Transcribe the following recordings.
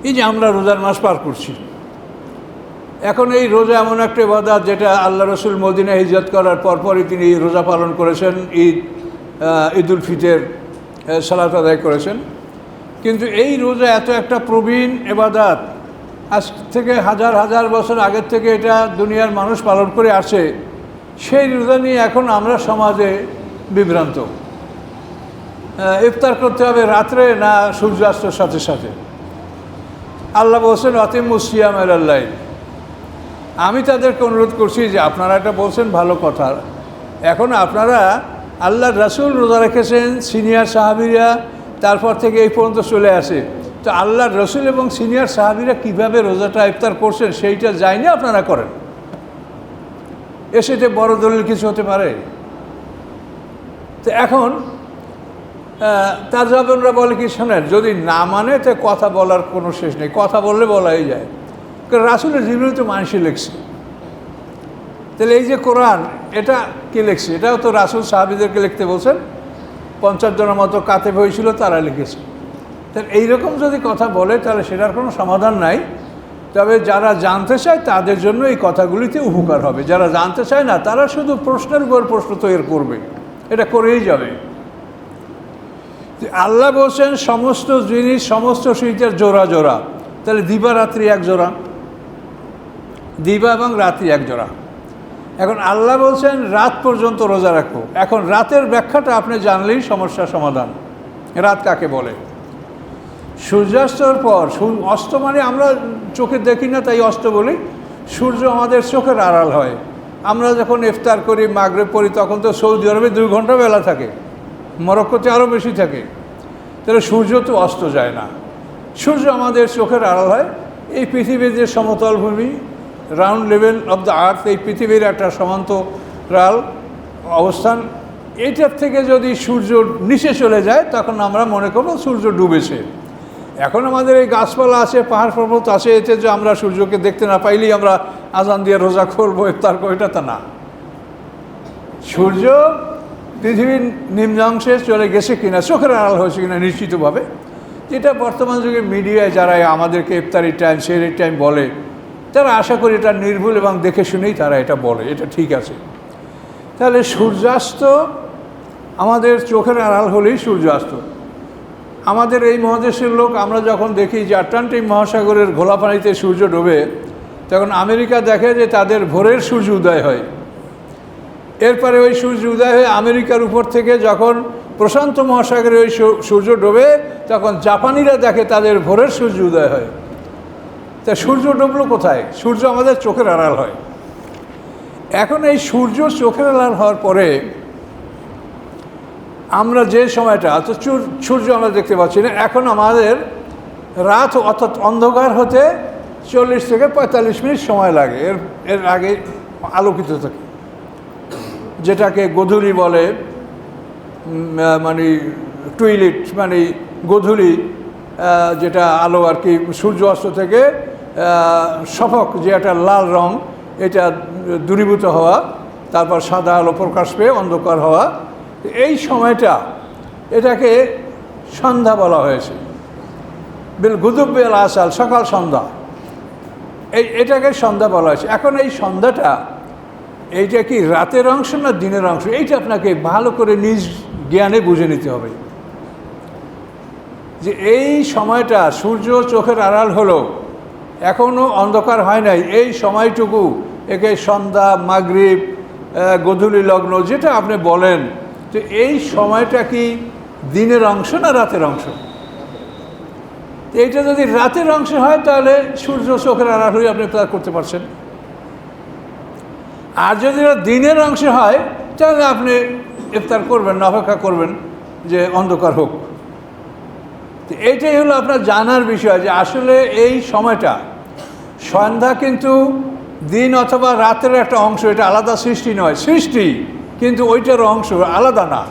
এই যে আমরা রোজার মাস পার করছি, এখন এই রোজা এমন একটা ইবাদত যেটা আল্লাহ রসুল মদিনা হিজরত করার পরপরই তিনি রোজা পালন করেছেন, ঈদুল ফিতর সালাত আদায় করেছেন। কিন্তু এই রোজা এত একটা প্রবীণ ইবাদত, আজ থেকে হাজার হাজার বছর আগের থেকে এটা দুনিয়ার মানুষ পালন করে আসে, সেই রোজা নিয়ে এখন আমরা সমাজে বিভ্রান্ত। ইফতার করতে হবে রাত্রে না সূর্যাস্তের সাথে সাথে। আল্লাহ বলছেন আতিমুস সিয়াম ইলাল লাইল। আমি তাদেরকে অনুরোধ করছি যে আপনারা এটা বলছেন ভালো কথা, এখন আপনারা আল্লাহর রাসূল রোজা রেখেছেন, সিনিয়র সাহাবীরা তারপর থেকে এই পর্যন্ত চলে আসে, তো আল্লাহর রাসূল এবং সিনিয়র সাহাবীরা কীভাবে রোজাটা ইফতার করছেন সেইটা জানি আপনারা করেন, সেটা বড় দলিল কিছু হতে পারে? তো এখন তার জবানরা বলে কি, শোনেন, যদি না মানে তো কথা বলার কোনো শেষ নেই, কথা বললে বলাই যায়, কারণ রাসূলের জীবনে তো মানুষই লিখছে। তাহলে এই যে কোরআন, এটা কে লিখছে? এটাও তো রাসূল সাহাবীদেরকে লিখতে বলছেন, 50 জনের মতো কাতেব হয়েছিল, তারা লিখেছে। তাহলে এইরকম যদি কথা বলে তাহলে সেটার কোনো সমাধান নাই। তবে যারা জানতে চায় তাদের জন্য এই কথাগুলিতে উপকার হবে, যারা জানতে চায় না তারা শুধু প্রশ্নের উপর প্রশ্ন তৈরি করবে, এটা করেই যাবে। আল্লাহ বলছেন সমস্ত জিনিস, সমস্ত শীতের জোড়া জোড়া, তাহলে দিবা রাত্রি এক জোড়া, দিবা এবং রাত্রি এক জোড়া। এখন আল্লাহ বলছেন রাত পর্যন্ত রোজা রাখো। এখন রাতের ব্যাখ্যাটা আপনি জানলেই সমস্যার সমাধান। রাত কাকে বলে? সূর্যাস্তর পর, অস্ত মানে আমরা চোখে দেখি না তাই অস্ত বলি, সূর্য আমাদের চোখের আড়াল হয়। আমরা যখন ইফতার করি, মাগরিব পড়ি, তখন তো সৌদি আরবে 2 ঘন্টা বেলা থাকে, মরক্কোতে আরও বেশি থাকে। তাহলে সূর্য তো অস্ত যায় না, সূর্য আমাদের চোখের আড়াল হয়। এই পৃথিবীর যে সমতল ভূমি, round level of the earth, এই পৃথিবীর একটা সমান্তরাল অবস্থান, এইটার থেকে যদি সূর্য নিচে চলে যায় তখন আমরা মনে করব সূর্য ডুবেছে। এখন আমাদের এই গাছপালা আছে, পাহাড় পর্বত আছে, এতে যে আমরা সূর্যকে দেখতে না পাইলেই আমরা আজান দিয়ে রোজা করবো, ইফতার করবো, এটা তা না। সূর্য পৃথিবীর নিম্নাংশে চলে গেছে কিনা, চোখের আড়াল হয়েছে কিনা নিশ্চিতভাবে, যেটা বর্তমান যুগে মিডিয়ায় যারা আমাদেরকে ইফতারি টাইম, সেহরির টাইম বলে, তারা আশা করি এটা নির্ভুল এবং দেখে শুনেই তারা এটা বলে, এটা ঠিক আছে। তাহলে সূর্যাস্ত আমাদের চোখের আড়াল হলেই সূর্যাস্ত। আমাদের এই মহাদেশের লোক, আমরা যখন দেখি যে আটলান্টিক মহাসাগরের ঘোলা পানিতে সূর্য ডোবে, তখন আমেরিকা দেখে যে তাদের ভোরের সূর্য উদয় হয়। এরপরে ওই সূর্য উদয় হয়ে আমেরিকার উপর থেকে যখন প্রশান্ত মহাসাগরে ওই সূর্য ডোবে, তখন জাপানিরা দেখে তাদের ভোরের সূর্য উদয় হয়। তা সূর্য ডুবলো কোথায়? সূর্য আমাদের চোখের আড়াল হয়। এখন এই সূর্য চোখের আড়াল হওয়ার পরে আমরা যে সময়টা, তো সূর্য আমরা দেখতে পাচ্ছি না, এখন আমাদের রাত অর্থাৎ অন্ধকার হতে 40 থেকে 45 মিনিট সময় লাগে, এর আগে আলোকিত থাকে, যেটাকে গোধূলি বলে, মানে টুইলিট, মানে গোধূলি, যেটা আলো আর কি, সূর্য অস্ত থেকে শফক, যে একটা লাল রং, এটা দূরীভূত হওয়া, তারপর সাদা আলো প্রকাশ পেয়ে অন্ধকার হওয়া, এই সময়টা, এটাকে সন্ধ্যা বলা হয়েছে। বিল গুদুব বিল আসাল, সকাল সন্ধ্যা, এটাকে সন্ধ্যা বলা হয়েছে। এখন এই সন্ধ্যাটা, এইটা কি রাতের অংশ না দিনের অংশ, এইটা আপনাকে ভালো করে নিজ জ্ঞানে বুঝে নিতে হবে। যে এই সময়টা সূর্য চোখের আড়াল হলো, এখনও অন্ধকার হয় নাই, এই সময়টুকু একে সন্ধ্যা, মাগরিব, গোধূলি লগ্ন, যেটা আপনি বলেন, তো এই সময়টা কি দিনের অংশ না রাতের অংশ? এইটা যদি রাতের অংশ হয় তাহলে সূর্য চোখের আড়াল হয়ে আপনি ইফতার করতে পারছেন। আর যদি দিনের অংশ হয় তাহলে আপনি ইফতার করবেন না, অপেক্ষা করবেন যে অন্ধকার হোক। তো এইটাই হলো আপনার জানার বিষয়, যে আসলে এই সময়টা, সন্ধ্যা কিন্তু দিন অথবা রাতের একটা অংশ, এটা আলাদা সৃষ্টি নয়, সৃষ্টি কিন্তু ওইটার অংশ, আলাদা না।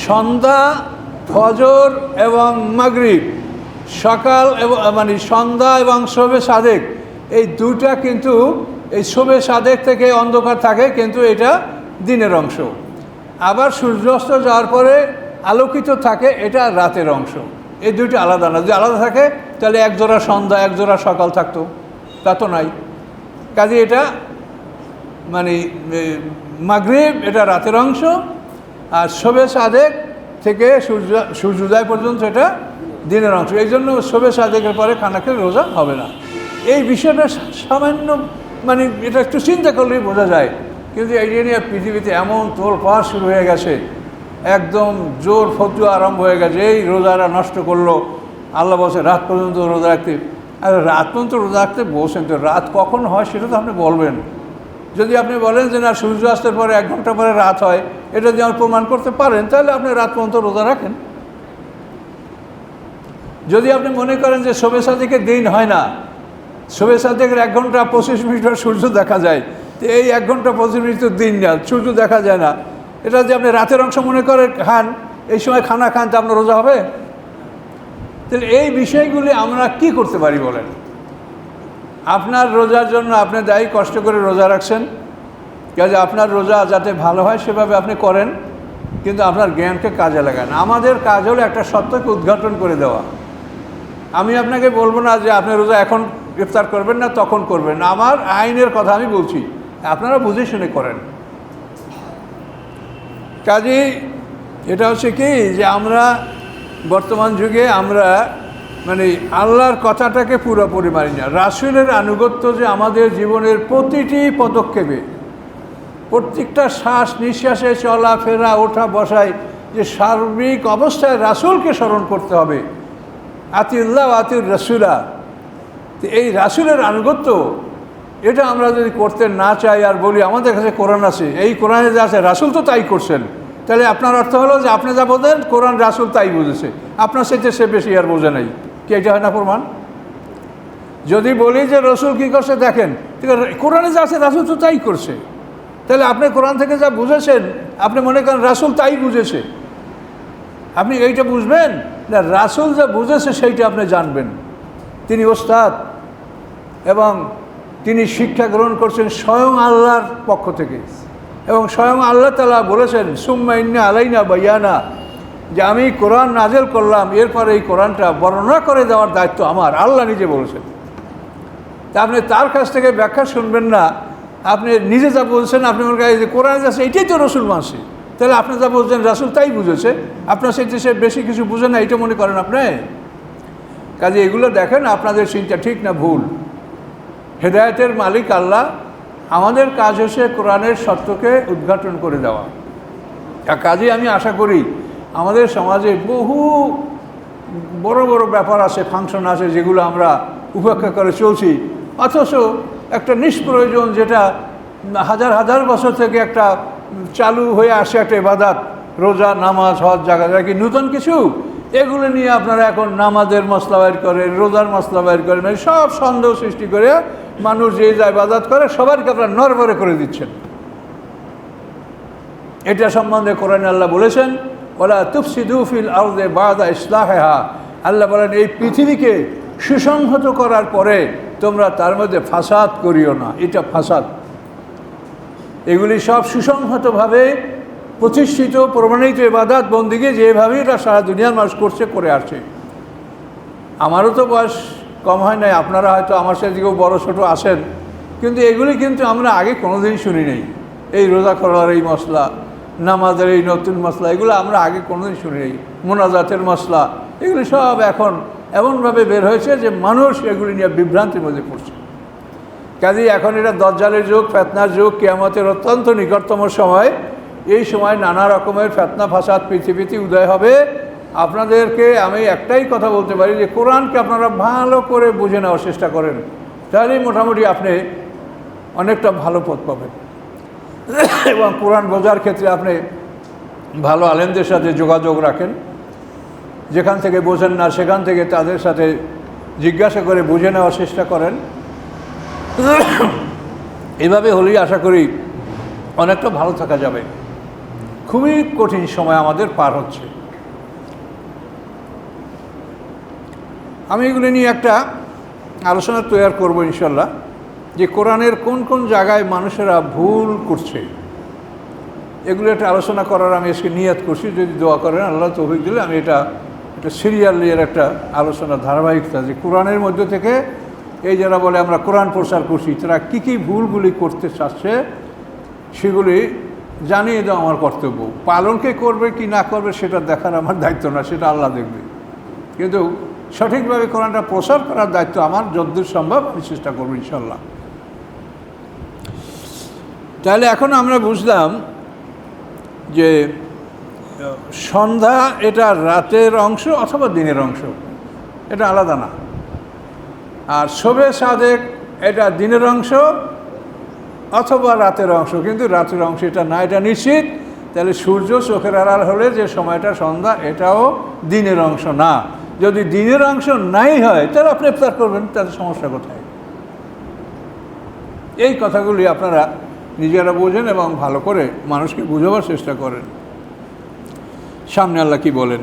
সন্ধ্যা, ফজর এবং মাগরিব, সকাল এবং মানে সন্ধ্যা এবং শবে সাদেক, এই দুটা কিন্তু এই শবে সাদেক থেকে অন্ধকার থাকে, কিন্তু এটা দিনের অংশ। আবার সূর্যাস্ত যাওয়ার পরে আলোকিত থাকে, এটা রাতের অংশ। এই দুইটা আলাদা না। যদি আলাদা থাকে তাহলে এক জোড়া সন্ধ্যা এক জোড়া সকাল থাকতো, তা তো নাই। কাজে এটা মানে মাগরিব এটা রাতের অংশ, আর শবে সাদেক থেকে সূর্যোদয় পর্যন্ত এটা দিনের অংশ। এই জন্য শবে সাদেকের পরে খানা খেলে রোজা হবে না। এই বিষয়টা সামান্য মানে এটা একটু চিন্তা করলেই বোঝা যায়। কিন্তু এই নিয়ে পৃথিবীতে এমন তোলপাড় শুরু হয়ে গেছে, একদম জোর ফতুয়া আরম্ভ হয়ে গেছে, এই রোজারা নষ্ট করলো। আল্লাহ বলছে রাত পর্যন্ত রোজা রাখতে। আর রাত পর্যন্ত রোজা রাখতে বলছেন, তো রাত কখন হয় সেটা তো আপনি বলবেন। যদি আপনি বলেন যে না সূর্যাস্তের পরে 1 ঘন্টা পরে রাত হয়, এটা যদি আপনি প্রমাণ করতে পারেন তাহলে আপনি রাত পর্যন্ত রোজা রাখেন। যদি আপনি মনে করেন যে শবে সাদেকের দিন হয় না, শবে সাদেকের 1 ঘন্টা 25 মিনিট সূর্য দেখা যায়, তো এই 1 ঘন্টা 25 মিনিট তো দিন না, সূর্য দেখা যায় না, এটা যদি আপনি রাতের অংশ মনে করে খান, এই সময় খানা খান, তো আপনার রোজা হবে? তাহলে এই বিষয়গুলি আমরা কি করতে পারি বলেন? আপনার রোজার জন্য আপনি দায়ী, কষ্ট করে রোজা রাখছেন, কাজে আপনার রোজা যাতে ভালো হয় সেভাবে আপনি করেন, কিন্তু আপনার জ্ঞানকে কাজে লাগান। আমাদের কাজ হলো একটা সত্যকে উদ্ঘাটন করে দেওয়া। আমি আপনাকে বলবো না যে আপনি রোজা এখন ইফতার করবেন না, তখন করবেন না। আমার আইনের কথা আমি বলছি, আপনারা বুঝে শুনে করেন। কাজেই এটা হচ্ছে কি যে আমরা বর্তমান যুগে আমরা মানে আল্লাহর কথাটাকে পুরোপুরি মানি না। রাসূলের আনুগত্য যে আমাদের জীবনের প্রতিটি পদক্ষেপে, প্রত্যেকটা শ্বাস নিঃশ্বাসে, চলাফেরা, ওঠা বসায়, যে সার্বিক অবস্থায় রাসূলকে স্মরণ করতে হবে, আতিউল্লাহ আতিউর রাসূলা। তো এই রাসূলের আনুগত্য এটা আমরা যদি করতে না চাই আর বলি আমাদের কাছে কোরআন আছে, এই কোরআনে যা আছে রাসূল তো তাই করছেন, তাহলে আপনার অর্থ হলো যে আপনি যা বোঝেন কোরআন রাসূল তাই বুঝেছে, আপনার সাথে সে বেশি আর বোঝে নাই। কি এটা হয় না প্রমাণ? যদি বলি যে রসুল কী করছে দেখেন, ঠিক আছে, কোরআনে যা আছে রাসূল তো তাই করছে, তাহলে আপনি কোরআন থেকে যা বুঝেছেন আপনি মনে করেন রাসূল তাই বুঝেছে, আপনি এইটা বুঝবেন না, রাসূল যা বুঝেছে সেইটা আপনি জানবেন। তিনি ওস্তাদ এবং তিনি শিক্ষা গ্রহণ করছেন স্বয়ং আল্লাহর পক্ষ থেকে, এবং স্বয়ং আল্লাহ তাআলা বলেছেন সুম্মা ইন্না আলাইনা বায়ানা, যে আমি কোরআন নাজেল করলাম, এরপরে এই কোরআনটা বর্ণনা করে দেওয়ার দায়িত্ব আমার, আল্লাহ নিজে বলেছেন। তা আপনি তার কাছ থেকে ব্যাখ্যা শুনবেন না, আপনি নিজে যা বলছেন, আপনি মনে করেন যে কোরআন যাচ্ছে এটাই তো রসুল মানছে, তাহলে আপনি যা বলছেন রাসূল তাই বুঝেছে, আপনার সাথে সে বেশি কিছু বুঝে না, এটা মনে করেন আপনি। কাজে এগুলো দেখেন আপনাদের চিন্তা ঠিক না ভুল। হেদায়েতের মালিক আল্লাহ, আমাদের কাজ হচ্ছে কোরআনের সত্যকে উদ্ঘাটন করে দেওয়া। কাজে আমি আশা করি আমাদের সমাজে বহু বড় বড় ব্যাপার আছে, ফাংশন আছে, যেগুলো আমরা উপেক্ষা করে চলছি, অথচ একটা নিষ্প্রয়োজন, যেটা হাজার হাজার বছর থেকে একটা চালু হয়ে আসে একটা ইবাদত, রোজা, নামাজ, হজ, জাকাত, কি নতুন কিছু? এগুলো নিয়ে আপনারা এখন নামাজের মশলা বাইর করেন, রোজার মশলা বাইর করেন, মানে সব সন্দেহ সৃষ্টি করে মানুষ যে যা ইবাদত করে সবারকে আপনারা নড়বড়ে করে দিচ্ছেন। এটা সম্বন্ধে কোরআনে আল্লাহ বলেছেন ওয়ালা তুফসিদু ফিল আরদি বা'দা ইসলাহিহা, আল্লাহ বলেন এই পৃথিবীকে সুসংহত করার পরে তোমরা তার মধ্যে ফাসাদ করিও না। এটা ফাসাদ। এগুলি সব সুসংহতভাবে প্রতিষ্ঠিত প্রমাণিত ইবাদত বন্দিকে, যেভাবে এটা সারা দুনিয়ার মানুষ করছে, করে আসছে। আমারও তো বয়স কম হয় নাই, আপনারা হয়তো আমার সাথে কেউ বড়ো ছোটো আসেন, কিন্তু এগুলি কিন্তু আমরা আগে কোনোদিনই শুনি নাই। এই রোজা করার এই মশলা, নামাজের এই নতুন মশলা, এগুলো আমরা আগে কোনোদিন শুনি নাই। মোনাজাতের মশলা, এগুলি সব এখন এমনভাবে বের হয়েছে যে মানুষ এগুলি নিয়ে বিভ্রান্তির মধ্যে পড়ছে। কাজেই এখন এটা দজ্জালের যুগ, ফেতনার যুগ, কিয়ামতের অত্যন্ত নিকটতম সময়। এই সময় নানা রকমের ফেতনা ফাসাদ পৃথিবীতে উদয় হবে। আপনাদেরকে আমি একটাই কথা বলতে পারি যে কোরআনকে আপনারা ভালো করে বুঝে নেওয়ার চেষ্টা করেন, তাহলেই মোটামুটি আপনি অনেকটা ভালো পথ পাবেন। এবং কোরআন বোঝার ক্ষেত্রে আপনি ভালো আলেমদের সাথে যোগাযোগ রাখেন, যেখান থেকে বোঝেন না সেখান থেকে তাদের সাথে জিজ্ঞাসা করে বুঝে নেওয়ার চেষ্টা করেন। এভাবে হলেই আশা করি অনেকটা ভালো থাকা যাবে। খুবই কঠিন সময় আমাদের পার হচ্ছে। আমি এগুলো নিয়ে একটা আলোচনা তৈরি করব ইনশাল্লাহ, যে কোরআনের কোন কোন জায়গায় মানুষেরা ভুল করছে, এগুলো একটা আলোচনা করার আমি আজকে নিয়ত করছি। যদি দোয়া করেন আল্লাহ তৌফিক দিলে আমি এটা এটা সিরিয়ালের একটা আলোচনা ধারাবাহিকতা, যে কোরআনের মধ্যে থেকে এই যারা বলে আমরা কোরআন প্রচার করছি, তারা কী কী ভুলগুলি করতে চাচ্ছে সেগুলি জানিয়ে দেওয়া আমার কর্তব্য। পালনকে করবে কি না করবে সেটা দেখার আমার দায়িত্ব না, সেটা আল্লাহ দেখবে। কিন্তু সঠিকভাবে কোরআনটা প্রচার করার দায়িত্ব আমার, যতদূর সম্ভব আমি চেষ্টা করবো ইনশাল্লাহ। তাহলে এখন আমরা বুঝলাম যে সন্ধ্যা এটা রাতের অংশ অথবা দিনের অংশ, এটা আলাদা না। আর শবে সাদেক এটা দিনের অংশ অথবা রাতের অংশ, কিন্তু রাতের অংশ এটা না, এটা নিশ্চিত। তাহলে সূর্য চোখের আড়াল হলে যে সময়টা সন্ধ্যা, এটাও দিনের অংশ না। যদি দিনের অংশ নাই হয় তাহলে আপনি ইফতার করবেন, তাতে সমস্যা কোথায়? এই কথাগুলি আপনারা নিজেরা বোঝেন এবং ভালো করে মানুষকে বোঝাবার চেষ্টা করেন। সামনে আল্লাহ কি বলেন,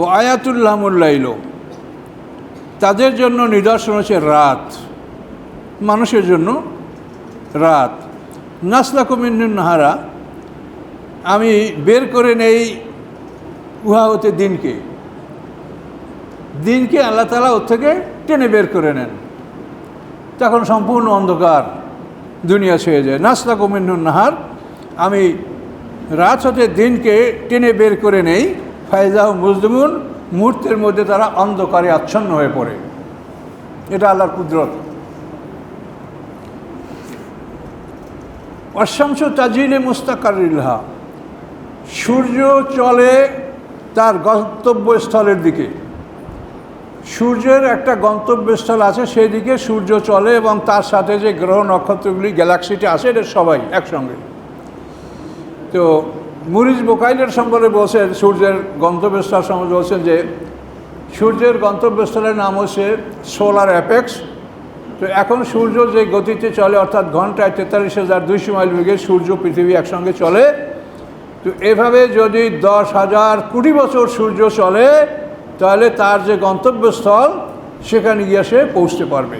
ও আয়াতুল্লাহুল্লাইল, তাদের জন্য নিদর্শন হচ্ছে রাত, মানুষের জন্য রাত। নাসলাকু মিন নাহারা, আমি বের করে নেই উহা হতে দিনকে, দিনকে আল্লাহ তাআলা ওর থেকে টেনে বের করে নেন, তখন সম্পূর্ণ অন্ধকার দুনিয়া ছেয়ে যায়। নাসলাকু মিন নাহার, আমি রাত হতে দিনকে টেনে বের করে নেই, ফায়জাহু মুজলিমুন, মুহূর্তের মধ্যে তারা অন্ধকারে আচ্ছন্ন হয়ে পড়ে। এটা আল্লাহর কুদরত। অশামসু তাজরিলি মুস্তাকারিল্লাহা, সূর্য চলে তার গন্তব্যস্থলের দিকে। সূর্যের একটা গন্তব্যস্থল আছে, সেই দিকে সূর্য চলে এবং তার সাথে যে গ্রহ নক্ষত্রগুলি গ্যালাক্সিটি আছে, এটা সবাই একসঙ্গে। তো মুরিজ বোকাইলের সম্পর্কে বলছেন, সূর্যের গন্তব্যস্থল সম্বন্ধে বলছেন যে সূর্যের গন্তব্যস্থলের নাম হচ্ছে সোলার অ্যাপেক্স। তো এখন সূর্য যে গতিতে চলে, অর্থাৎ ঘন্টায় 43,200 মাইল বেগে সূর্য পৃথিবী একসঙ্গে চলে। তো এভাবে যদি 10,000 কোটি বছর সূর্য চলে, তাহলে তার যে গন্তব্যস্থল সেখানে গিয়ে সে পৌঁছতে পারবে।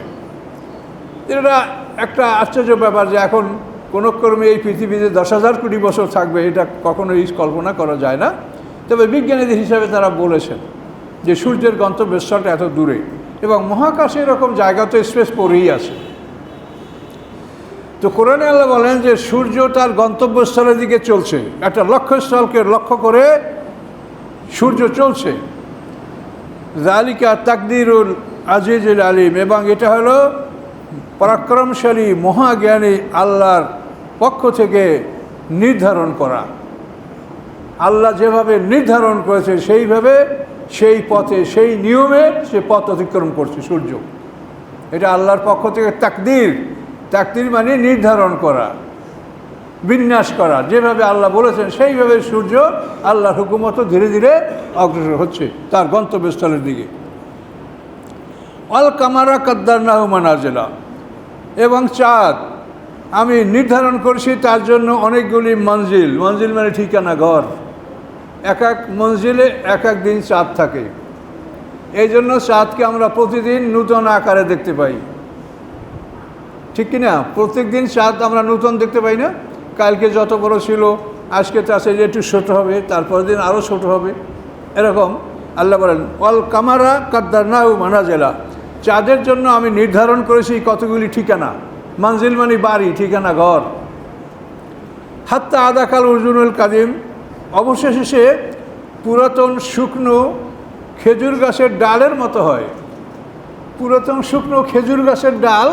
এটা একটা আশ্চর্য ব্যাপার যে এখন কোনো ক্রমে এই পৃথিবীতে 10,000 কোটি বছর থাকবে, এটা কখনোই কল্পনা করা যায় না। তবে বিজ্ঞানীদের হিসাবে তারা বলেছেন যে সূর্যের গন্তব্যস্থলটা এত দূরে, এবং মহাকাশে এরকম জায়গা তো স্পেস পড়েই আছে। তো কোরআনে আল্লাহ বলেন যে সূর্য তার গন্তব্যস্থলের দিকে চলছে, একটা লক্ষ্যস্থলকে লক্ষ্য করে সূর্য চলছে। যালিকা তাকদিরুল আজিজুল আলিম, এবং এটা হলো পরাক্রমশালী মহাজ্ঞানী আল্লাহর পক্ষ থেকে নির্ধারণ করা। আল্লাহ যেভাবে নির্ধারণ করেছে সেইভাবে, সেই পথে, সেই নিয়মে সে পথ অতিক্রম করছে সূর্য। এটা আল্লাহর পক্ষ থেকে তাকদির। তাকদির মানে নির্ধারণ করা, বিন্যাস করা। যেভাবে আল্লাহ বলেছেন সেইভাবে সূর্য আল্লাহর হুকুমত ধীরে ধীরে অগ্রসর হচ্ছে তার গন্তব্যস্থলের দিকে। আল কামারা কাদ্দারনাহু মানাজিলা, এবং চাঁদ আমি নির্ধারণ করছি তার জন্য অনেকগুলি মঞ্জিল। মঞ্জিল মানে ঠিকানা, ঘর। এক এক মঞ্জিলে এক এক দিন চাঁদ থাকে। এই জন্য চাঁদকে আমরা প্রতিদিন নূতন আকারে দেখতে পাই, ঠিক কিনা? প্রত্যেক দিন চাঁদ আমরা নূতন দেখতে পাই না? কালকে যত বড় ছিল আজকে তার সাথে একটু ছোটো হবে, তারপর দিন আরও ছোটো হবে, এরকম আল্লাহ বলেন ওয়াল কামারা কাদ্দারনাহু মানাজিলা, চাঁদের জন্য আমি নির্ধারণ করেছি কতগুলি ঠিকানা। মঞ্জিল মানে বাড়ি, ঠিকানা, ঘর। হাত্তা আদাকাল উরজুনুল কাদিম, অবশেষে সে পুরাতন শুকনো খেজুর গাছের ডালের মতো হয়। পুরাতন শুকনো খেজুর গাছের ডাল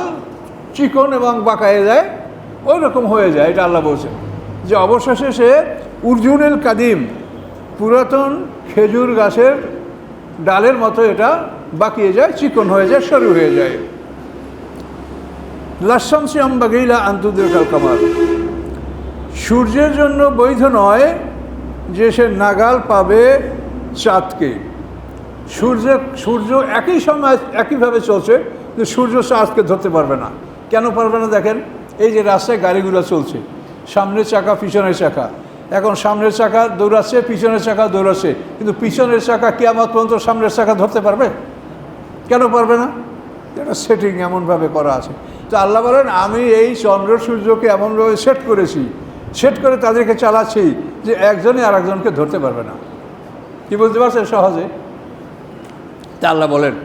চিকন এবং বাঁকায়ে যায়, ওই রকম হয়ে যায়। এটা আল্লাহ বলছেন যে অবশেষে সে উরজুনুল কাদিম, পুরাতন খেজুর গাছের ডালের মতো এটা বাঁকিয়ে যায়, চিকন হয়ে যায়, সরু হয়ে যায়। লাশামসি আম্বাগিলা আন্তুদ্রিকাল কামার, সূর্যের জন্য বৈধ নয় যে সে নাগাল পাবে চাঁদকে। সূর্য একই সময় একইভাবে চলছে, কিন্তু সূর্য চাঁদকে ধরতে পারবে না। কেন পারবে না? দেখেন, এই যে রাস্তায় গাড়িগুলো চলছে, সামনের চাকা পিছনের চাকা, এখন সামনের চাকা দৌড়াচ্ছে, পিছনের চাকা দৌড়াচ্ছে, কিন্তু পিছনের চাকা কিয়ামত পর্যন্ত সামনের চাকা ধরতে পারবে? কেন পারবে না? এটা সেটিং এমনভাবে করা আছে। তো আল্লাহ বলেন আমি এই চন্দ্র সূর্যকে এমনভাবে সেট করেছি, সেট করে তাদেরকে চালাচ্ছি যে একজনই আর একজনকে ধরতে পারবে না। কি বলতে পারছেন? সহজে তা আল্লাহ বলেন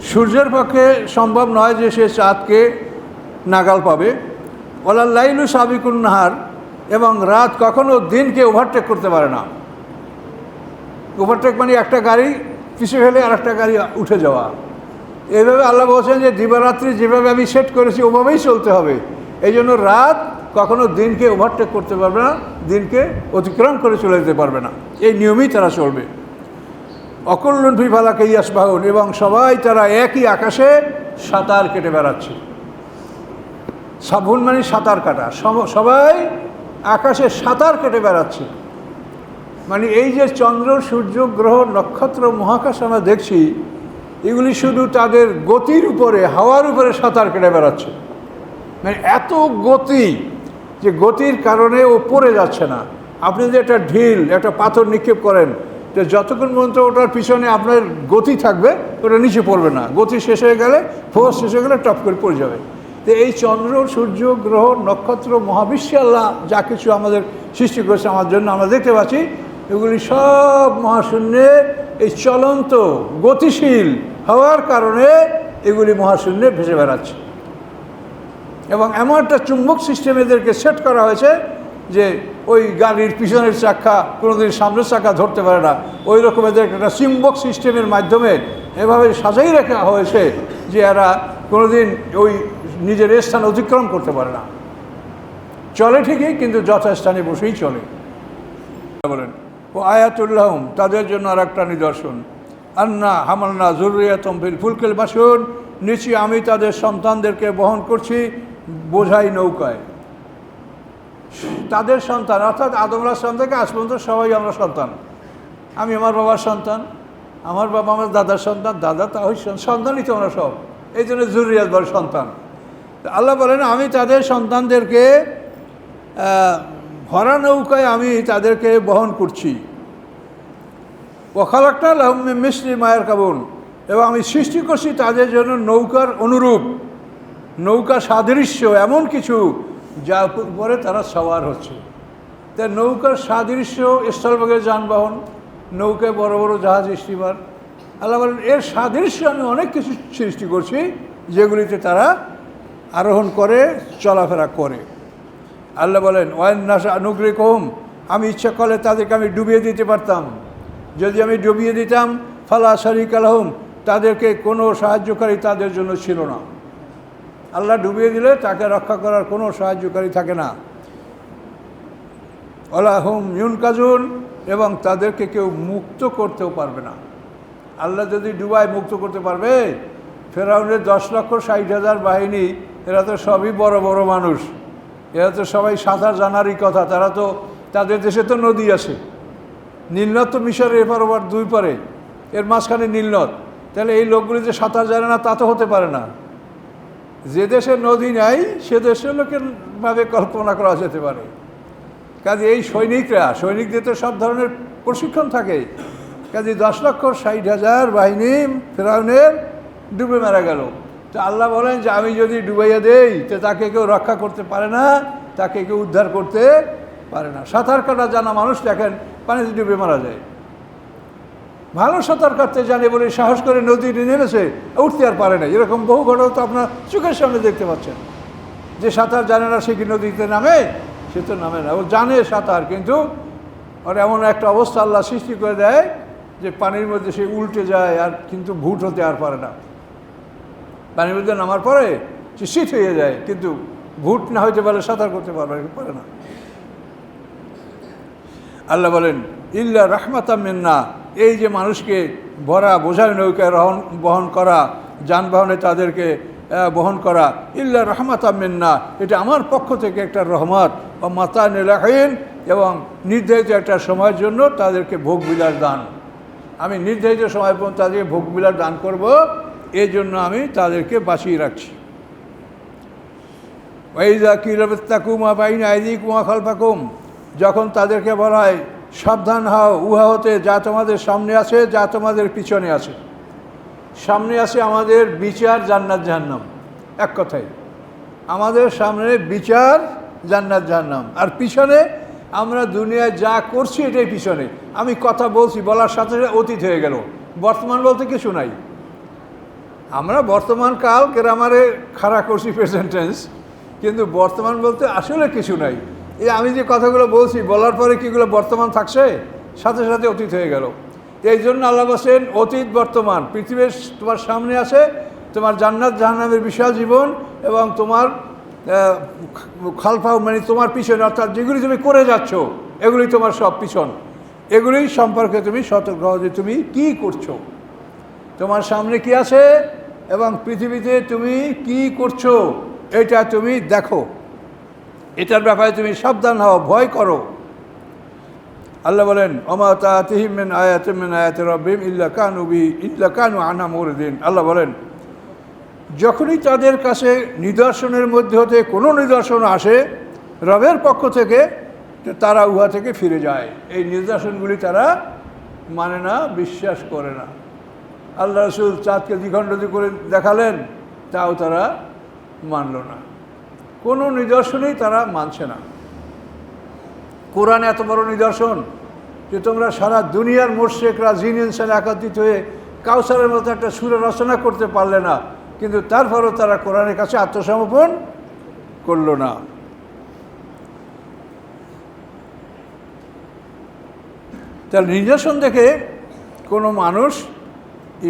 সূর্যের পক্ষে সম্ভব নয় যে সে চাঁদকে নাগাল পাবে, ওয়ালাল লাইলু সাবিকুন নাহার, এবং রাত কখনো দিনকে ওভারটেক করতে পারে না। ওভারটেক মানে একটা গাড়ি পিছিয়ে ফেলে আর একটা গাড়ি উঠে যাওয়া। এইভাবে আল্লাহ বলছেন যে দিবারাত্রি যেভাবে আমি সেট করেছি ওভাবেই চলতে হবে। এই জন্য রাত কখনো দিনকে ওভারটেক করতে পারবে না, দিনকে অতিক্রম করে চলে যেতে পারবে না, এই নিয়মেই তারা চলবে। অকল্যাণ ফি ফালাকে ইয়াসবাহুন, এবং সবাই তারা একই আকাশে সাঁতার কেটে বেড়াচ্ছে। সাবুন মানে সাঁতার কাটা, সবাই আকাশে সাঁতার কেটে বেড়াচ্ছে। মানে এই যে চন্দ্র, সূর্য, গ্রহ, নক্ষত্র, মহাকাশ আমরা দেখছি, এগুলি শুধু তাদের গতির উপরে, হাওয়ার উপরে সাঁতার কেটে বেড়াচ্ছে। মানে এত গতি যে গতির কারণে ও পড়ে যাচ্ছে না। আপনি যদি একটা ঢিল, একটা পাথর নিক্ষেপ করেন, তো যতক্ষণ পর্যন্ত ওটার পিছনে আপনার গতি থাকবে ওটা নিচে পড়বে না, গতি শেষ হয়ে গেলে, ফোর্স শেষ হয়ে গেলে টপ করে পড়ে যাবে। তো এই চন্দ্র, সূর্য, গ্রহ, নক্ষত্র, মহাবিশ্বে আল্লাহ যা কিছু আমাদের সৃষ্টি করেছে আমার জন্য আমরা দেখতে পাচ্ছি, এগুলি সব মহাশূন্যে এই চলন্ত গতিশীল হওয়ার কারণে এগুলি মহাশূন্যে ভেসে বেড়াচ্ছে। এবং এমন একটা চুম্বক সিস্টেম এদেরকে সেট করা হয়েছে যে ওই গাড়ির পিছনের চাকা কোনোদিন সামনের চাকা ধরতে পারে না, ওই রকম এদের একটা চুম্বক সিস্টেমের মাধ্যমে এভাবে সাজাই রাখা হয়েছে যে এরা কোনোদিন ওই নিজের স্থান অতিক্রম করতে পারে না। চলে ঠিকই, কিন্তু যথাস্থানে বসেই চলে। বলেন ও আয়াতুল্লাহম, তাদের জন্য আর একটা নিদর্শন, আন্না হামালনা যুররিয়াতুম ফিল ফুলকিল মাশহুন, নিচে আমি তাদের সন্তানদেরকে বহন করছি বোঝাই নৌকায়। তাদের সন্তান অর্থাৎ আদম আলাইহিস থেকে আজ পর্যন্ত সবাই আমরা সন্তান। আমি আমার বাবার সন্তান, আমার বাবা আমার দাদার সন্তান, দাদা তাই সন্তানই তো আমরা সব, এই জন্য যুররিয়াত বলে সন্তান। আল্লাহ বলেন আমি তাদের সন্তানদেরকে ভরা নৌকায় আমি তাদেরকে বহন করছি। ওখালাকটা লাহুম মিন মিসলি মা ইয়ারকাবুন, এবং আমি সৃষ্টি করছি তাদের জন্য নৌকার অনুরূপ, নৌকা সাদৃশ্য এমন কিছু যার উপরে তারা সওয়ার হচ্ছে। তাই নৌকার সাদৃশ্য স্থলভাগের যানবাহন, নৌকায় বড় বড় জাহাজ, স্টিমার। আল্লাহ বলেন এর সাদৃশ্য আমি অনেক কিছু সৃষ্টি করছি যেগুলিতে তারা আরোহণ করে চলাফেরা করে। আল্লাহ বলেন ওয়ান নাশা নুগরিকহুম, আমি ইচ্ছা করলে তাদেরকে আমি ডুবিয়ে দিতে পারতাম। যদি আমি ডুবিয়ে দিতাম ফালা শারিকা লাহুম, তাদেরকে কোনো সাহায্যকারী তাদের জন্য ছিল না। আল্লাহ ডুবিয়ে দিলে তাকে রক্ষা করার কোনো সাহায্যকারী থাকে না। ওয়ালা হুম ইউনকাজুন, এবং তাদেরকে কেউ মুক্ত করতেও পারবে না। আল্লাহ যদি ডুবায় মুক্ত করতে পারবে? ফেরাউনের 10,60,000 বাহিনী, এরা তো সবই বড় বড় মানুষ, এরা তো সবাই সাঁতার জানারই কথা। তারা তো, তাদের দেশে তো নদী আছে, নীলনদ তো মিশরের এপার ওপার দুই পারে, এর মাঝখানে নীলনদ। তাহলে এই লোকগুলি যে সাঁতার জানে না তা তো হতে পারে না। যে দেশে নদী নাই সে দেশের লোকের ভাবে কল্পনা করা যেতে পারে। কাজে এই সৈনিকদের তো সব ধরনের প্রশিক্ষণ থাকে। কাজে 10,60,000 বাহিনী ফেরাউনের ডুবে মারা গেল। তো আল্লাহ বলেন যে আমি যদি ডুবাইয়া দেই তো তাকে কেউ রক্ষা করতে পারে না, তাকে কেউ উদ্ধার করতে পারে না। সাঁতার কাটা জানা মানুষ দেখেন পানিতে ডুবে মারা যায়। ভালো সাঁতার কাটতে জানে বলে সাহস করে নদীতে নেমেছে, উঠতে আর পারে না। এরকম বহু ঘটনা তো আপনার চোখের সামনে দেখতে পাচ্ছেন। যে সাঁতার জানে না সে কি নদীতে নামে? সে তো নামে না। ও জানে সাঁতার, কিন্তু ওর এমন একটা অবস্থা আল্লাহ সৃষ্টি করে দেয় যে পানির মধ্যে সে উল্টে যায়, আর কিন্তু ভুট হতে আর পারে না। পানির মধ্যে নামার পরে সে শীত হয়ে যায়, কিন্তু ভুট না হইতে পারে, সাঁতার করতে পারে না। আল্লাহ বলেন ইল্লা রাহমাতাম মিন্না, এই যে মানুষকে ভরা বোঝায় নৌকায় বহন করা, যানবাহনে তাদেরকে বহন করা, ইল্লা রাহমাতাম মিন্না, এটা আমার পক্ষ থেকে একটা রহমত। ও মাতান ইলাহিন, এবং নির্ধারিত একটা সময়ের জন্য তাদেরকে ভোগ বিলাস দান। আমি নির্ধারিত সময় পর্যন্ত তাদেরকে ভোগ বিলাস দান করব, এই জন্য আমি তাদেরকে বাঁচিয়ে রাখছি। ওয়াইযা কিলা তাকুমা বাইনা আইদিকুম ওয়া খালফাকুম, যখন তাদেরকে বলা হয় সাবধান হও উহা হতে যা তোমাদের সামনে আছে, যা তোমাদের পিছনে আছে। সামনে আছে আমাদের বিচার, জান্নাত জাহান্নাম। এক কথায় আমাদের সামনে বিচার, জান্নাত জাহান্নাম, আর পিছনে আমরা দুনিয়ায় যা করছি এটাই পিছনে। আমি কথা বলছি, বলার সাথে সাথে অতীত হয়ে গেল, বর্তমান বলতে কিছু নাই। আমরা বর্তমান কাল গ্রামারে খাড়া করছি প্রেজেন্ট টেন্স, কিন্তু বর্তমান বলতে আসলে কিছু নাই। এই আমি যে কথাগুলো বলছি বলার পরে কিগুলো বর্তমান থাকছে, সাথে সাথে অতীত হয়ে গেল। এই জন্য আল্লাহ বলছেন অতীত বর্তমান পৃথিবীর তোমার সামনে আছে, তোমার জান্নাত জাহান্নামের বিশাল জীবন, এবং তোমার খালফা মানে তোমার পিছনে, অর্থাৎ যেগুলি তুমি করে যাচ্ছ এগুলি তোমার সব পিছন, এগুলি সম্পর্কে তুমি সতর্ক হও যে তুমি কি করছো, তোমার সামনে কি আছে এবং পৃথিবীতে তুমি কি করছো এটা তুমি দেখো, এটার ব্যাপারে তুমি সাবধান হও, ভয় করো। আল্লাহ বলেন ওমা তাতিহিম মিন আয়াতিন মিন আয়াতি রাব্বিহিম ইল্লা কানু আনহা মুরিদিন। আল্লাহ বলেন যখনই তাদের কাছে নিদর্শনের মধ্যে হতে কোনো নিদর্শন আসে রবের পক্ষ থেকে, তারা উহা থেকে ফিরে যায়। এই নিদর্শনগুলি তারা মানে না, বিশ্বাস করে না। আল্লাহ রসুল চাঁদকে দ্বিখণ্ডিত করে দেখালেন, তাও তারা মানল না। কোনো নিদর্শনই তারা মানছে না। কোরআন এত বড় নিদর্শন যে তোমরা সারা দুনিয়ার মোর্শেকরা জিন ইনসান একত্রিত হয়ে কাউসারের মতো একটা সুরে রচনা করতে পারলে না, কিন্তু তারপরও তারা কোরআনের কাছে আত্মসমর্পণ করল না। তার নিদর্শন দেখে কোনো মানুষ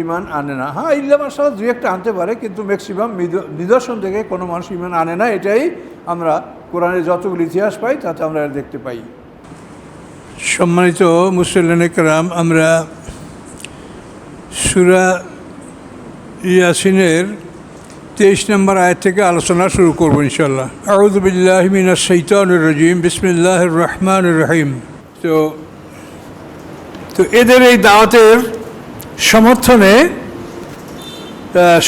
ইমান আনে না। হ্যাঁ, ইল্লা মাশাআল্লাহ দুই একটা আনতে পারে, কিন্তু ম্যাক্সিমাম নিদর্শন দেখে কোনো মানুষ ইমান আনে না। এটাই আমরা কোরআনের যতগুলো ইতিহাস পাই তাতে আমরা দেখতে পাই। সম্মানিত মুসল্লিনে কেরাম, আমরা সূরা ইয়াসিনের 23 নম্বর আয়াত থেকে আলোচনা শুরু করব ইনশাআল্লাহ। আউযু বিল্লাহি মিনাশ শাইতানির রাজিম, বিসমিল্লাহির রহমানির রহিম। তো এদের এই দাওয়াতের সমর্থনে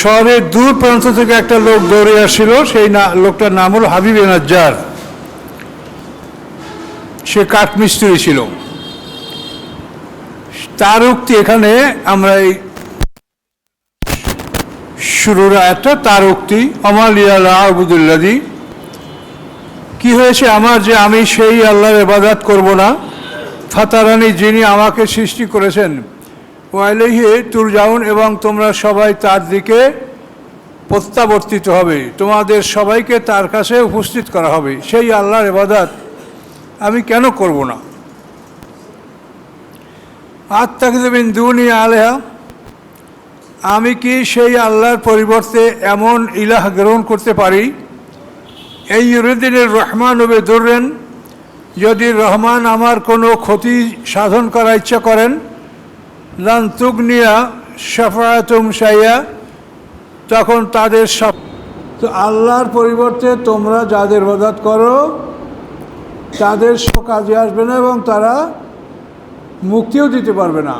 শহরের দূর প্রান্ত থেকে একটা লোক দৌড়ে আসছিল। সেই লোকটার নাম হলো হাবিব নাজ্জার। সে কাঠমিস্ত্রি ছিল। তার উক্তি এখানে আমরা এই শুরুর আয়াতটা, তার উক্তি আমালিয়াল আবুদুল্লাদি, কি হয়েছে আমার যে আমি সেই আল্লাহর ইবাদত করব না, ফাতারানি যিনি আমাকে সৃষ্টি করেছেন, ওয়াইলাইহি তুরজাউন এবং তোমরা সবাই তার দিকে প্রত্যাবর্তিত হবে, তোমাদের সবাইকে তার কাছে উপস্থিত করা হবে। সেই আল্লাহর ইবাদত আমি কেন করব না? আত্তাখিযু মিন দুনি আলিহা, আমি কি সেই আল্লাহর পরিবর্তে এমন ইলাহ গ্রহণ করতে পারি? এই ইউরিদিনের রহমান হবে দুররেন, যদি রহমান আমার কোনো ক্ষতি সাধন করার ইচ্ছা করেন, লান তুগনিয়া শাফাআতুম শাইয়া, তখন তাদের সব। তো আল্লাহর পরিবর্তে তোমরা যাদের ইবাদত করো তাদের সব কাজে আসবে না এবং তারা মুক্তিও দিতে পারবে না।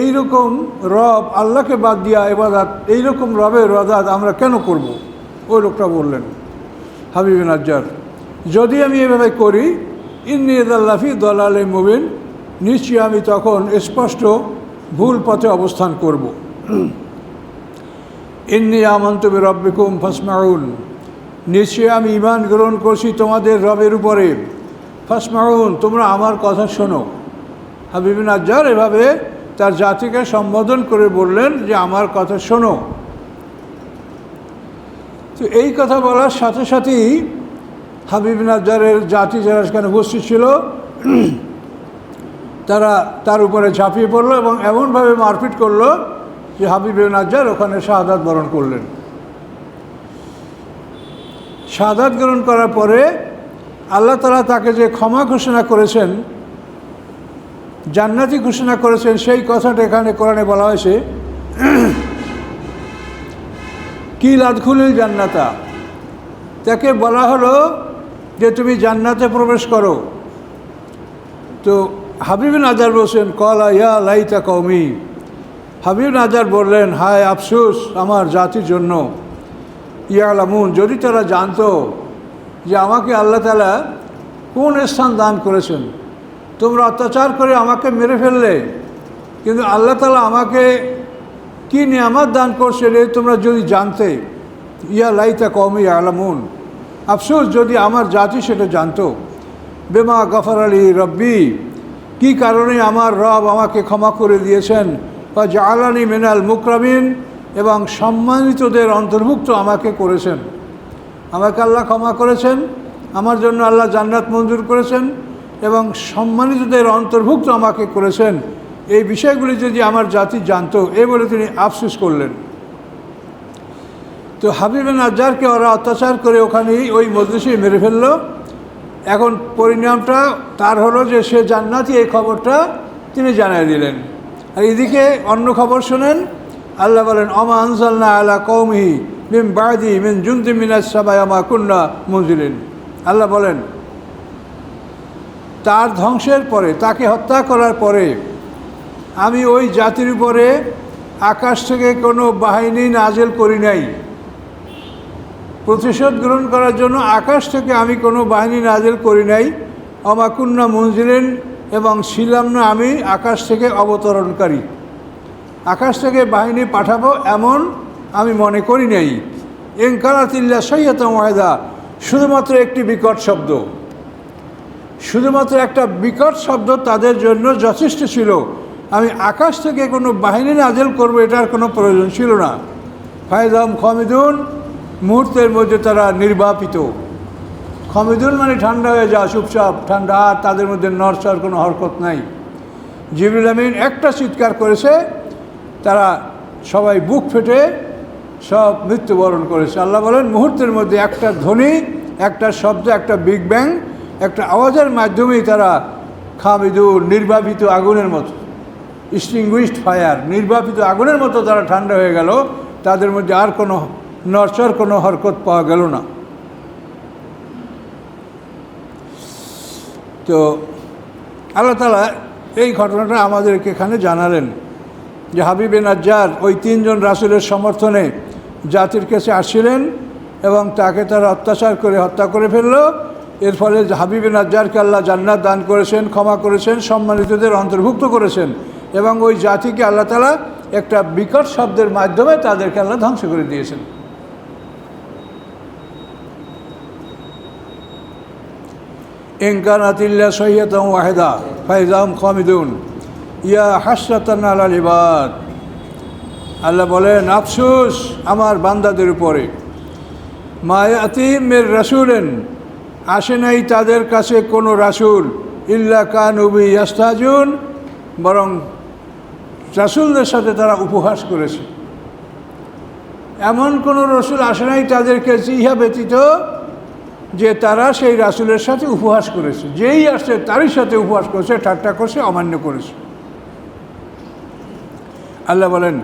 এইরকম রব আল্লাহকে বাদ দিয়া ইবাদত, এইরকম রবের ইবাদত আমরা কেন করব? ওই লোকটা বললেন হাবিব নাজ্জার, যদি আমি এভাবে করি ইন্নী ইযাল্লা ফি দালালিম মুবিন, নিশ্চয়ই আমি তখন স্পষ্ট ভুল পথে অবস্থান করব। ইন্নী আমানতু বিরাব্বিকুম ফাসমাউন, নিশ্চয়ই আমি ঈমান গ্রহণ করছি তোমাদের রবের উপরে, ফাসমাউন তোমরা আমার কথা শোনো। হাবিব নাজ্জার এভাবে তার জাতিকে সম্বোধন করে বললেন যে আমার কথা শোনো। তো এই কথা বলার সাথে সাথেই হাবিব নাজ্জারের জাতি যারা সেখানে উপস্থিত ছিল তারা তার উপরে ঝাঁপিয়ে পড়লো এবং এমনভাবে মারপিট করলো যে হাবিব নাজ্জার ওখানে শাহাদাত বরণ করলেন। শাহাদাত গ্রহণ করার পরে আল্লাহ তাআলা তাকে যে ক্ষমা ঘোষণা করেছেন, জান্নাতি ঘোষণা করেছেন, সেই কথাটা এখানে কোরআনে বলা হয়েছে কিল আদখুলিল জান্নাতা, তাকে বলা হলো যে তুমি জান্নাতে প্রবেশ করো। তো হাবিব নাজ্জার বলছেন কলা ইয়া লাইতা কওমি, হাবিব নাজ্জার বললেন হায় আফসোস আমার জাতির জন্য, ইয়ালামুন যদি তারা জানতো যে আমাকে আল্লাহ তাআলা কোন স্থান দান করেছেন। তোমরা অত্যাচার করে আমাকে মেরে ফেললে, কিন্তু আল্লাহ তাআলা আমাকে কি নিয়ামত দান করছে রে তোমরা যদি জানতে। ইয়া লাইতা কওমি ইয়ালামুন, আফসোস যদি আমার জাতি সেটা জানতো। বেমা গফর আলী রব্বি, কী কারণে আমার রব আমাকে ক্ষমা করে দিয়েছেন। বা জাআলানি মিনাল মুকরামিন, এবং সম্মানিতদের অন্তর্ভুক্ত আমাকে করেছেন। আমাকে আল্লাহ ক্ষমা করেছেন, আমার জন্য আল্লাহ জান্নাত মঞ্জুর করেছেন এবং সম্মানিতদের অন্তর্ভুক্ত আমাকে করেছেন। এই বিষয়গুলি যদি আমার জাতি জানতো, এই বলে তিনি আফসোস করলেন। তো হাবিব নাজ্জারকে ওরা অত্যাচার করে ওখানেই ওই মজলিসে মেরে ফেলল। এখন পরিণামটা তার হলো যে সে জান্নাতি, এই খবরটা তিনি জানিয়ে দিলেন। আর এদিকে অন্য খবর শোনেন, আল্লাহ বলেন অমা আনজালনা আলা কওমিহি মিন বাদি মিন জুনদিন মিনাস সামাই ওয়া মা কুন্না মুনজিলিন। আল্লাহ বলেন তার ধ্বংসের পরে, তাকে হত্যা করার পরে আমি ওই জাতির উপরে আকাশ থেকে কোনো বাহিনী নাজেল করি নাই। প্রতিশোধ গ্রহণ করার জন্য আকাশ থেকে আমি কোনো বাহিনী নাজেল করি নাই। ওয়া মা কুন্না মুনজিলিন, এবং ছিলাম না আমি আকাশ থেকে অবতরণকারী। আকাশ থেকে বাহিনী পাঠাবো এমন আমি মনে করি নাই। ইন কানাত ইল্লা সাইয়্যাতান ওয়াহিদা, শুধুমাত্র একটি বিকট শব্দ, শুধুমাত্র একটা বিকট শব্দ তাদের জন্য যথেষ্ট ছিল। আমি আকাশ থেকে কোনো বাহিনী নাজেল করবো এটার কোনো প্রয়োজন ছিল না। ফাইজাম খামিদুন, মুহূর্তের মধ্যে তারা নির্বাপিত। খামিদুন মানে ঠান্ডা হয়ে যাওয়া, চুপচাপ ঠান্ডা, আর তাদের মধ্যে নড়চড় কোনো হরকত নাই। জিবরিল আমিন একটা চিৎকার করেছে, তারা সবাই বুক ফেটে সব মৃত্যুবরণ করেছে। আল্লাহ বলেন মুহূর্তের মধ্যে একটা ধ্বনি, একটা শব্দ, একটা বিগ ব্যাং, একটা আওয়াজের মাধ্যমেই তারা খামিদুন, নির্বাপিত আগুনের মতো, এক্সটিংগুইশড ফায়ার, নির্বাপিত আগুনের মতো তারা ঠান্ডা হয়ে গেল। তাদের মধ্যে আর কোনো নড়চড়, কোনো হরকত পাওয়া গেল না। তো আল্লাহ তাআলা এই ঘটনাটা আমাদেরকে এখানে জানালেন যে হাবিবে নাজ্জার ওই তিনজন রাসূলের সমর্থনে জাতির কাছে আসছিলেন এবং তাকে তারা অত্যাচার করে হত্যা করে ফেলল। এর ফলে হাবিবে নাজ্জারকে আল্লাহ জান্নাত দান করেছেন, ক্ষমা করেছেন, সম্মানিতদের অন্তর্ভুক্ত করেছেন, এবং ওই জাতিকে আল্লাহ তাআলা একটা বিকট শব্দের মাধ্যমে তাদেরকে আল্লাহ ধ্বংস করে দিয়েছেন। ইন কানাত ইল্লা সাইয়্যাতান ওয়াহিদা ফাইজাহুম খামিদুন ইয়া হাসরাতান আলাল ইবাদ। আল্লাহ বলেন আফসোস আমার বান্দাদের উপরে। মা ইয়াতিহিম মির রাসূলিন, আসে নাই তাদের কাছে কোনো রাসূল, ইল্লা কানু বিহি ইস্তাহজিউন, বরং রাসূলদের সাথে তারা উপহাস করেছে। এমন কোনো রাসূল আসে নাই তাদেরকে ইহা ব্যতীত যে তারা সেই রাসূলের সাথে উপহাস করেছে। যেই আসছে তারই সাথে উপহাস করেছে, ঠাট্টা করছে, অমান্য করেছে। আল্লাহ বলেন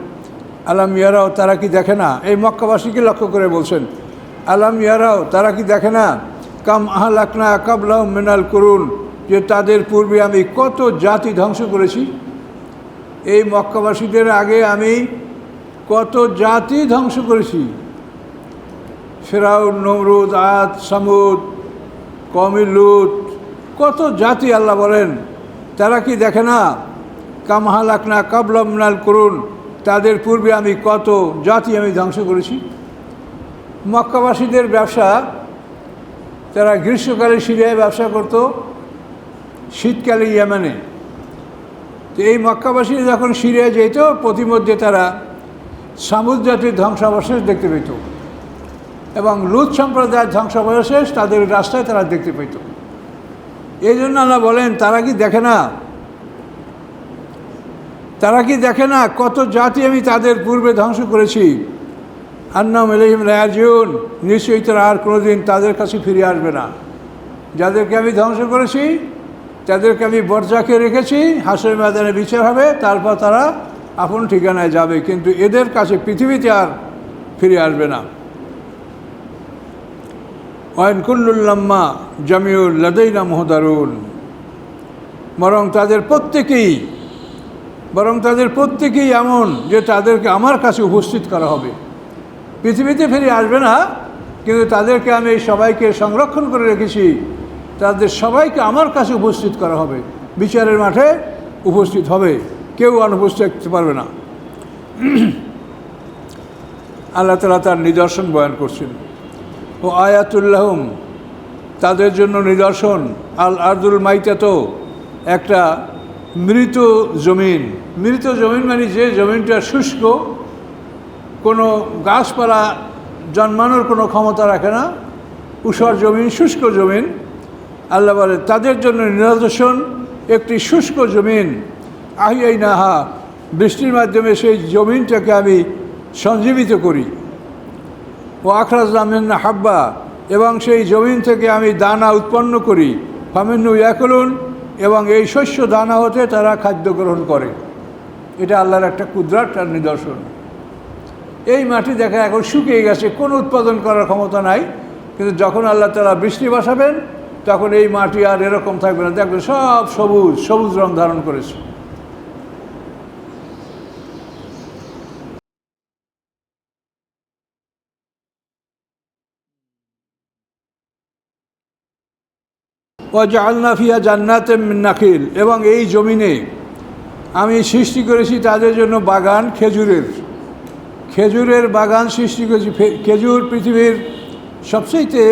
আলাম ইয়ারাও, তারা কি দেখে না? এই মক্কাবাসীকে লক্ষ্য করে বলছেন, আলাম ইয়ারাও, তারা কি দেখে না? কাম আহলাকনা কাবলাহুম মিনাল কুরুন, যে তাদের পূর্বে আমি কত জাতি ধ্বংস করেছি। এই মক্কাবাসীদের আগে আমি কত জাতি ধ্বংস করেছি। ফিরাউন, নমরুদ, আদ, সামুদ, কওমে লূত, কত জাতি। আল্লাহ বলেন তারা কি দেখে না? কাম আহলাকনা কাবলাহুম মিনাল কুরুন, তাদের পূর্বে আমি কত জাতি আমি ধ্বংস করেছি। মক্কাবাসীদের ব্যবসা, তারা গ্রীষ্মকালে সিরিয়ায় ব্যবসা করত, শীতকালে ইয়েমেনে। তো এই মক্কাবাসী যখন সিরিয়ায় যেত, প্রতিমধ্যে তারা সামুদ জাতির ধ্বংসাবশেষ দেখতে পেত এবং লূত সম্প্রদায়ের ধ্বংসাবশেষ তাদের রাস্তায় তারা দেখতে পেত। এই জন্য আল্লাহ বলেন তারা কি দেখে না? তারা কি দেখে না কত জাতি আমি তাদের পূর্বে ধ্বংস করেছি। আন্নাহুম ইলাইহিম লা ইয়ারজিউন, নিশ্চয়ই তারা আর কোনোদিন তাদের কাছে ফিরে আসবে না। যাদেরকে আমি ধ্বংস করেছি তাদেরকে আমি বরজাকে রেখেছি, হাসরের ময়দানে বিচার হবে, তারপর তারা আপন ঠিকানায় যাবে, কিন্তু এদের কাছে পৃথিবীতে আর ফিরে আসবে না। ওয়াইন কুল্লুল লাম্মা জামিউল লাদাইনা মুহদারুন, বরং তাদের প্রত্যেকেই এমন যে তাদেরকে আমার কাছে উপস্থিত করা হবে। পৃথিবীতে ফিরে আসবে না, কিন্তু তাদেরকে আমি সবাইকে সংরক্ষণ করে রেখেছি, তাদের সবাইকে আমার কাছে উপস্থিত করা হবে, বিচারের মাঠে উপস্থিত হবে, কেউ অনুপস্থিত থাকতে পারবে না। আল্লাহ তাআলা তার নিদর্শন বয়ান করছেন। ও আয়াতুল্লাহুম, তাদের জন্য নিদর্শন, আল আরদুল মাইতাতো, একটা মৃত জমিন। মৃত জমিন মানে যে জমিনটা শুষ্ক, কোনো গাছপালা জন্মানোর কোনো ক্ষমতা রাখে না, ঊষর জমিন, শুষ্ক জমিন। আল্লাহ বলে তাদের জন্য নিদর্শন একটি শুষ্ক জমিন। আহিয়াইনাহা, বৃষ্টির মাধ্যমে সেই জমিনটাকে আমি সঞ্জীবিত করি। ও আখরাজনা মিন্না হাব্বা, এবং সেই জমিন থেকে আমি দানা উৎপন্ন করি। ফামিন্নু ইয়াকুলুন, এবং এই শস্য দানা হতে তারা খাদ্য গ্রহণ করে। এটা আল্লাহর একটা কুদরত আর নিদর্শন। এই মাটি দেখা এখন শুকিয়ে গেছে, কোনো উৎপাদন করার ক্ষমতা নাই, কিন্তু যখন আল্লাহ তাআলা বৃষ্টি বসাবেন তখন এই মাটি আর এরকম থাকবে না, দেখবেন সব সবুজ সবুজ রং ধারণ করেছে। ওয়াজআলনা ফিহা জান্নাতাম মিন নাখিল, এবং এই জমিনে আমি সৃষ্টি করেছি তাদের জন্য বাগান, খেজুরের বাগান সৃষ্টি করেছি। খেজুর পৃথিবীর সবচেয়ে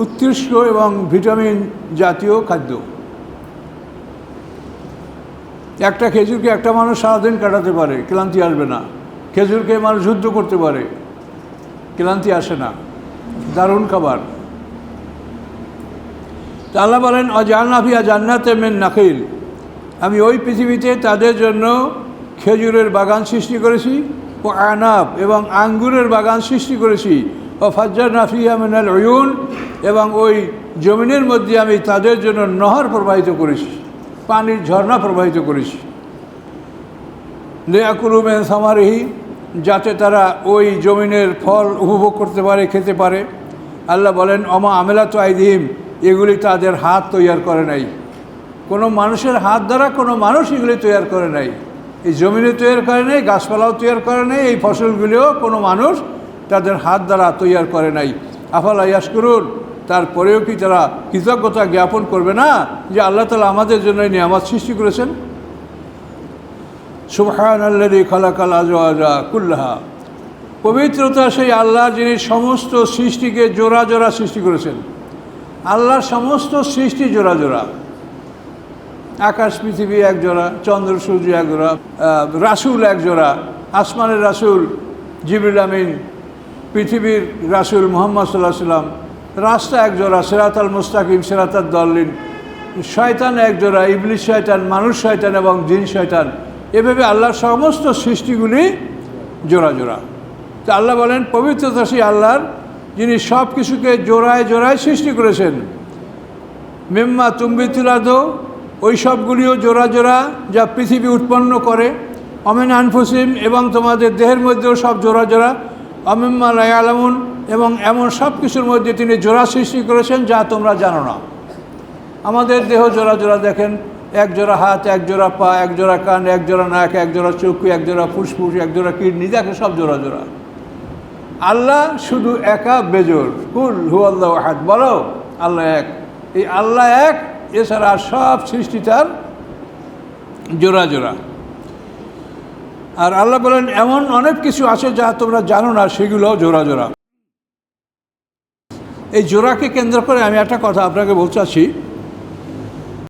উৎকৃষ্ট এবং ভিটামিন জাতীয় খাদ্য। একটা খেজুরকে একটা মানুষ সারাদিন কাটাতে পারে, ক্লান্তি আসবে না। খেজুরকে মানুষ যুদ্ধ করতে পারে, ক্লান্তি আসে না, দারুণ খাবার। তা আল্লাহ বলেন ওয়াজআলনা ফিহা জান্নাতাম মিন নাখিল, আমি ওই পৃথিবীতে তাদের জন্য খেজুরের বাগান সৃষ্টি করেছি। ও আনাব, এবং আঙ্গুরের বাগান সৃষ্টি করেছি। ও ফাজ্জারনা ফিহা মিনাল উয়ুন, এবং ওই জমিনের মধ্যে আমি তাদের জন্য নহর প্রবাহিত করেছি, পানির ঝর্ণা প্রবাহিত করেছি। লিয়াকুলু মিন সামারিহি, যাতে তারা ওই জমিনের ফল উপভোগ করতে পারে, খেতে পারে। আল্লাহ বলেন অমা আমেলাতু আইদিহিম, এগুলি তাদের হাত তৈয়ার করে নাই। কোনো মানুষের হাত দ্বারা কোনো মানুষ এগুলি তৈয়ার করে নাই। এই জমিনে তৈয়ার করে নাই, গাছপালাও তৈয়ার করে নাই, এই ফসলগুলিও কোনো মানুষ তাদের হাত দ্বারা তৈয়ার করে নাই। আফালা ইয়াশকুরুন, তারপরেও কি তারা কৃতজ্ঞতা জ্ঞাপন করবে না যে আল্লাহ তাআলা আমাদের জন্য এই নিয়ামত সৃষ্টি করেছেন। সুবহানাল্লাযী খালাকাল আজওয়াজা কুল্লাহা, পবিত্রতা সেই আল্লাহ যিনি সমস্ত সৃষ্টিকে জোড়া জোড়া সৃষ্টি করেছেন। আল্লাহর সমস্ত সৃষ্টি জোড়া জোড়া, আকাশ পৃথিবী এক জোড়া, চন্দ্র সূর্য এক জোড়া, রাসূল এক জোড়া, আসমানের রাসূল জিবরিল আমিন, পৃথিবীর রাসূল মুহাম্মদ সাল্লাল্লাহু আলাইহি সাল্লাম, রাস্তা এক জোড়া, সিরাতাল মুস্তাকিম সিরাতাদ দাল্লিন, শয়তান এক জোড়া, ইবলিস শয়তান, মানুষ শয়তান এবং জিন শয়তান। এভাবে আল্লাহর সমস্ত সৃষ্টিগুলি জোড়া জোড়া। তো আল্লাহ বলেন পবিত্রতা সেই আল্লাহর যিনি সব কিছুকে জোড়ায় জোড়ায় সৃষ্টি করেছেন। মিম্মা তুম্বিতুল আরদু, ওই সবগুলিও জোড়া জোড়া যা পৃথিবী উৎপন্ন করে। অমিন আনফুসিহিম, এবং তোমাদের দেহের মধ্যেও সব জোড়া জোড়া। অমিম্মা লা ইয়ালামুন, এবং এমন সব কিছুর মধ্যে তিনি জোড়া সৃষ্টি করেছেন যা তোমরা জানো না। আমাদের দেহ জোড়া জোড়া, দেখেন এক জোড়া হাত, এক জোড়া পা, এক জোড়া কান, এক জোড়া নাক, এক জোড়া চক্ষু, এক জোড়া ফুসফুস, এক জোড়া কিডনি, দেখে সব জোড়া জোড়া। আল্লাহ শুধু একা বেজোড়। কুল হুয়াল্লাহু আহাদ, বলো আল্লাহ এক। এই আল্লাহ এক, এছাড়া সব সৃষ্টি তার জোড়া জোড়া। আর আল্লাহ বলেন এমন অনেক কিছু আছে যা তোমরা জানো না, সেগুলো জোড়া জোড়া। এই জোড়াকে কেন্দ্র করে আমি একটা কথা আপনাকে বলতে চাচ্ছি।